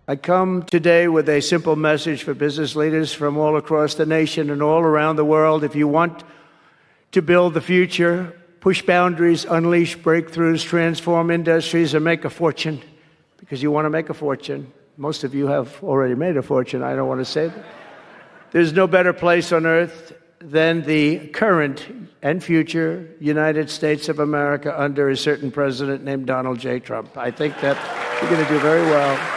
I come today with a simple message for business leaders from all across the nation and all around the world. If you want to build the future, push boundaries, unleash breakthroughs, transform industries, and make a fortune, because you want to make a fortune. Most of you have already made a fortune. I don't want to say that. There's no better place on earth than the current and future United States of America under a certain president named Donald J. Trump. I think that we're going to do very well.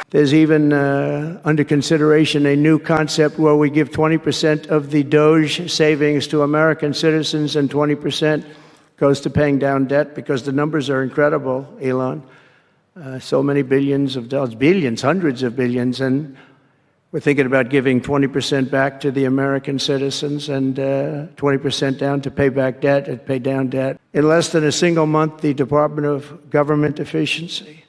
There's even under consideration a new concept where we give 20% of the Doge savings to American citizens and 20% goes to paying down debt, because the numbers are incredible, Elon. So many billions of dollars, billions, hundreds of billions, and we're thinking about giving 20% back to the American citizens and 20% down to pay back debt and pay down debt. In less than a single month, the Department of Government Efficiency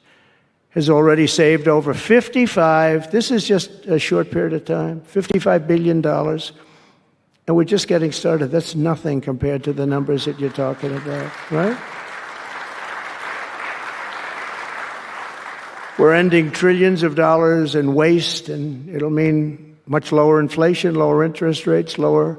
has already saved over this is just a short period of time, $55 billion. And we're just getting started. That's nothing compared to the numbers that you're talking about, right? We're ending trillions of dollars in waste, and it'll mean much lower inflation, lower interest rates, lower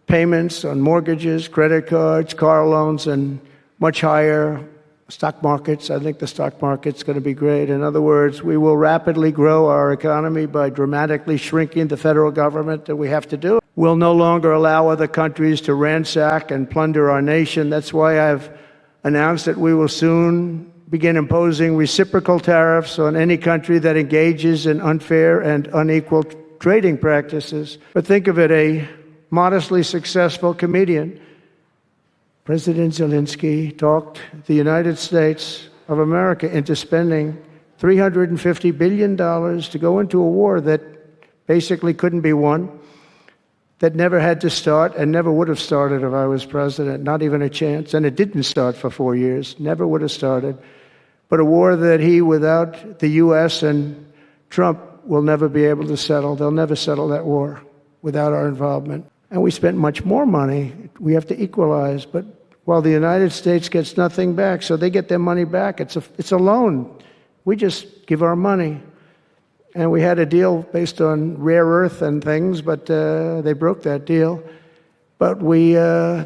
payments on mortgages, credit cards, car loans, and much higher stock markets. I think the stock market's going to be great. In other words, we will rapidly grow our economy by dramatically shrinking the federal government that we have to do. We'll no longer allow other countries to ransack and plunder our nation. That's why I've announced that we will soon begin imposing reciprocal tariffs on any country that engages in unfair and unequal trading practices. But think of it, a modestly successful comedian, President Zelensky, talked the United States of America into spending $350 billion to go into a war that basically couldn't be won, that never had to start and never would have started if I was president, not even a chance. And it didn't start for 4 years, never would have started. But a war that he, without the U.S. and Trump, will never be able to settle. They'll never settle that war without our involvement. And we spent much more money. We have to equalize. But while the United States gets nothing back, so they get their money back. It's a loan. We just give our money. And we had a deal based on rare earth and things, but they broke that deal. But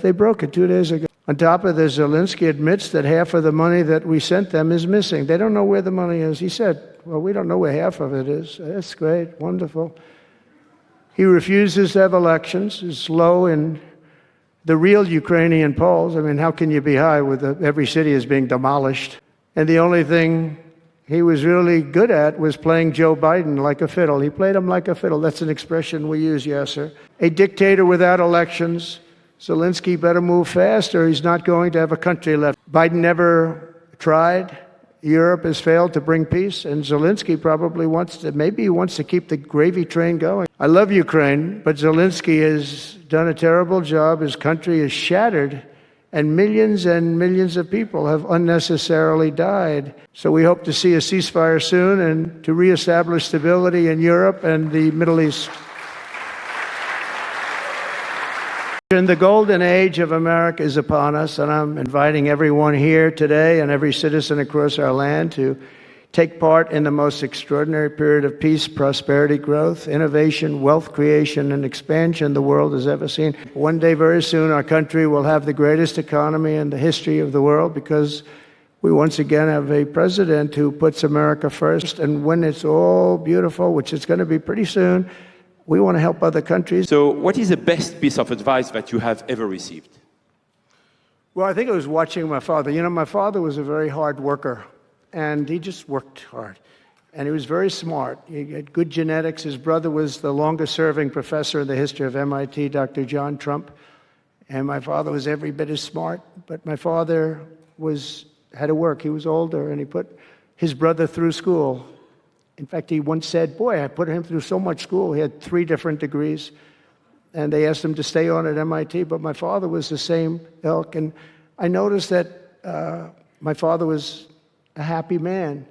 they broke it 2 days ago. On top of this, Zelensky admits that half of the money that we sent them is missing. They don't know where the money is. He said, well, we don't know where half of it is. That's great, wonderful. He refuses to have elections. It's low in the real Ukrainian polls. I mean, how can you be high with every city is being demolished? And the only thing he was really good at was playing Joe Biden like a fiddle. He played him like a fiddle. That's an expression we use, yes, sir. A dictator without elections. Zelensky better move fast or he's not going to have a country left. Biden never tried. Europe has failed to bring peace, and Zelensky probably maybe he wants to keep the gravy train going. I love Ukraine, but Zelensky has done a terrible job. His country is shattered, and millions of people have unnecessarily died. So we hope to see a ceasefire soon and to reestablish stability in Europe and the Middle East. The golden age of America is upon us, and I'm inviting everyone here today and every citizen across our land to take part in the most extraordinary period of peace, prosperity, growth, innovation, wealth creation, and expansion the world has ever seen. One day, very soon, our country will have the greatest economy in the history of the world because we once again have a president who puts America first. And when it's all beautiful, which it's going to be pretty soon, we want to help other countries. So what is the best piece of advice that you have ever received? Well, I think it was watching my father. You know, my father was a very hard worker, and he just worked hard. And he was very smart. He had good genetics. His brother was the longest-serving professor in the history of MIT, Dr. John Trump. And my father was every bit as smart. But my father had to work. He was older, and he put his brother through school. In fact, he once said, boy, I put him through so much school. He had 3 different degrees, and they asked him to stay on at MIT, but my father was the same ilk. And I noticed that my father was a happy man.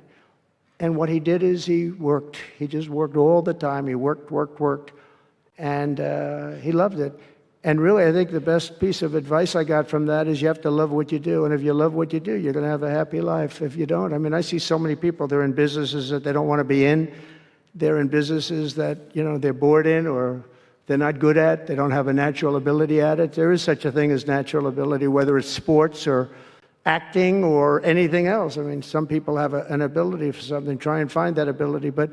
And what he did is he worked. He just worked all the time. He worked. And he loved it. And really, I think the best piece of advice I got from that is you have to love what you do. And if you love what you do, you're going to have a happy life. If you don't, I mean, I see so many people, they're in businesses that they don't want to be in. They're in businesses that, you know, they're bored in or they're not good at. They don't have a natural ability at it. There is such a thing as natural ability, whether it's sports or acting or anything else. I mean, some people have an ability for something. Try and find that ability. But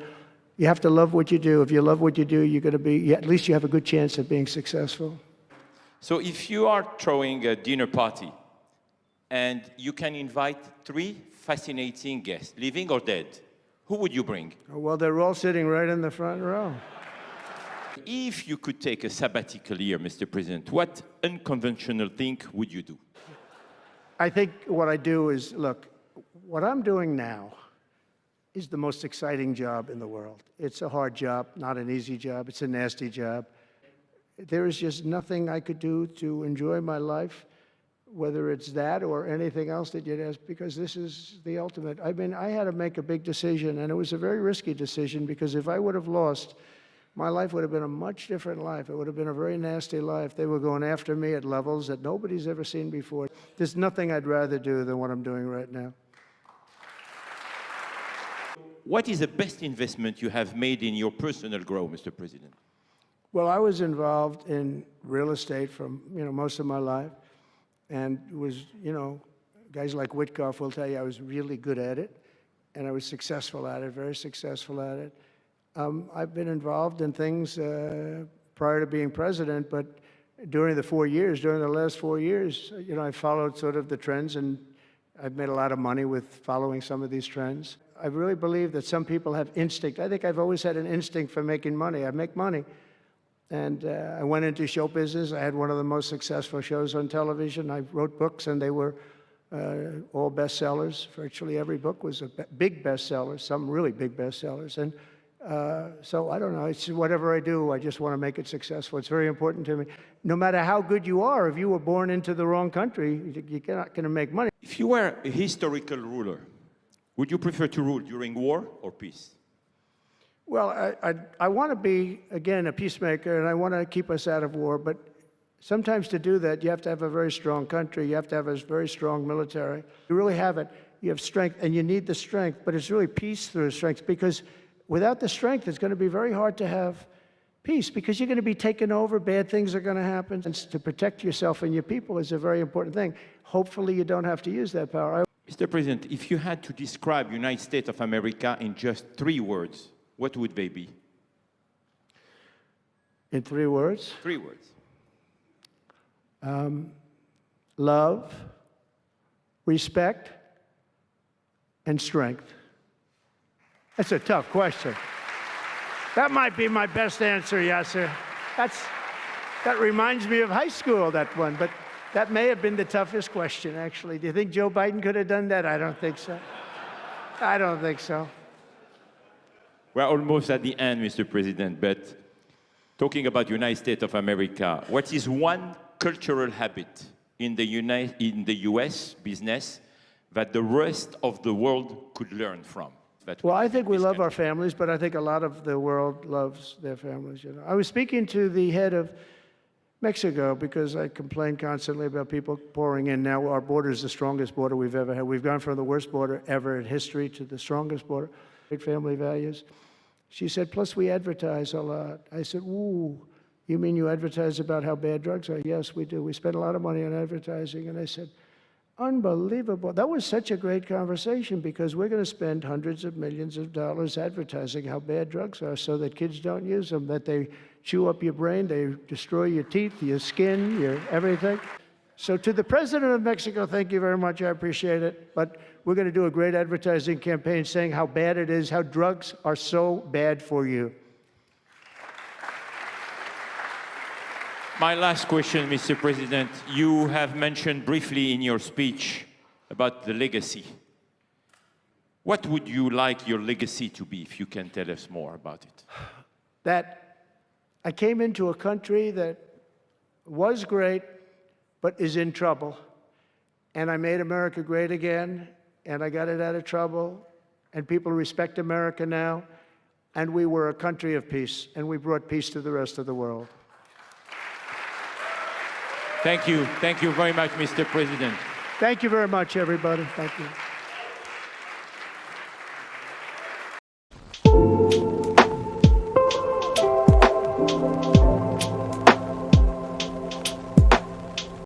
you have to love what you do. If you love what you do, you're going to be, at least you have a good chance of being successful. So if you are throwing a dinner party and you can invite 3 fascinating guests, living or dead, who would you bring? Well, they're all sitting right in the front row. If you could take a sabbatical year, Mr. President, what unconventional thing would you do? I think what I do is, look, what I'm doing now is the most exciting job in the world. It's a hard job, not an easy job. It's a nasty job. There is just nothing I could do to enjoy my life, whether it's that or anything else that you'd ask, because this is the ultimate. I mean, I had to make a big decision, and it was a very risky decision, because if I would have lost, my life would have been a much different life. It would have been a very nasty life. They were going after me at levels that nobody's ever seen before. There's nothing I'd rather do than what I'm doing right now. What is the best investment you have made in your personal growth, Mr. President? Well, I was involved in real estate from, most of my life, and was, guys like Witkoff will tell you I was really good at it, and I was successful at it, very successful at it. I've been involved in things prior to being president, but during the last 4 years, I followed sort of the trends, and I've made a lot of money with following some of these trends. I really believe that some people have instinct. I think I've always had an instinct for making money. I make money. And I went into show business. I had one of the most successful shows on television. I wrote books, and they were all bestsellers. Virtually every book was a big bestseller, some really big bestsellers. And so I don't know. It's whatever I do, I just want to make it successful. It's very important to me. No matter how good you are, if you were born into the wrong country, you're not going to make money. If you were a historical ruler, would you prefer to rule during war or peace? Well, I want to be, again, a peacemaker, and I want to keep us out of war. But sometimes to do that, you have to have a very strong country. You have to have a very strong military. You really have it. You have strength, and you need the strength. But it's really peace through strength, because without the strength, it's going to be very hard to have peace, because you're going to be taken over. Bad things are going to happen. And to protect yourself and your people is a very important thing. Hopefully, you don't have to use that power. Mr. President, if you had to describe United States of America in just 3 words, what would they be? In 3 words? 3 words. Love, respect, and strength. That's a tough question. That might be my best answer, Yasser. That reminds me of high school, that one, but that may have been the toughest question, actually. Do you think Joe Biden could have done that? I don't think so. I don't think so. We're almost at the end, Mr. President, but talking about the United States of America, what is one cultural habit in the US business that the rest of the world could learn from? Well, I think we love our families, but I think a lot of the world loves their families. I was speaking to the head of Mexico, because I complain constantly about people pouring in. Now our border is the strongest border we've ever had. We've gone from the worst border ever in history to the strongest border. Great family values. She said, plus we advertise a lot. I said, ooh, you mean you advertise about how bad drugs are? Yes, we do. We spend a lot of money on advertising. And I said, unbelievable. That was such a great conversation, because we're going to spend hundreds of millions of dollars advertising how bad drugs are so that kids don't use them, that they chew up your brain, they destroy your teeth, your skin, your everything. So to the President of Mexico, thank you very much. I appreciate it. But we're going to do a great advertising campaign saying how bad it is, how drugs are so bad for you. My last question, Mr. President. You have mentioned briefly in your speech about the legacy. What would you like your legacy to be, if you can tell us more about it? That I came into a country that was great, but is in trouble. And I made America great again, and I got it out of trouble, and people respect America now, and we were a country of peace, and we brought peace to the rest of the world. Thank you. Thank you very much, Mr. President. Thank you very much, everybody. Thank you.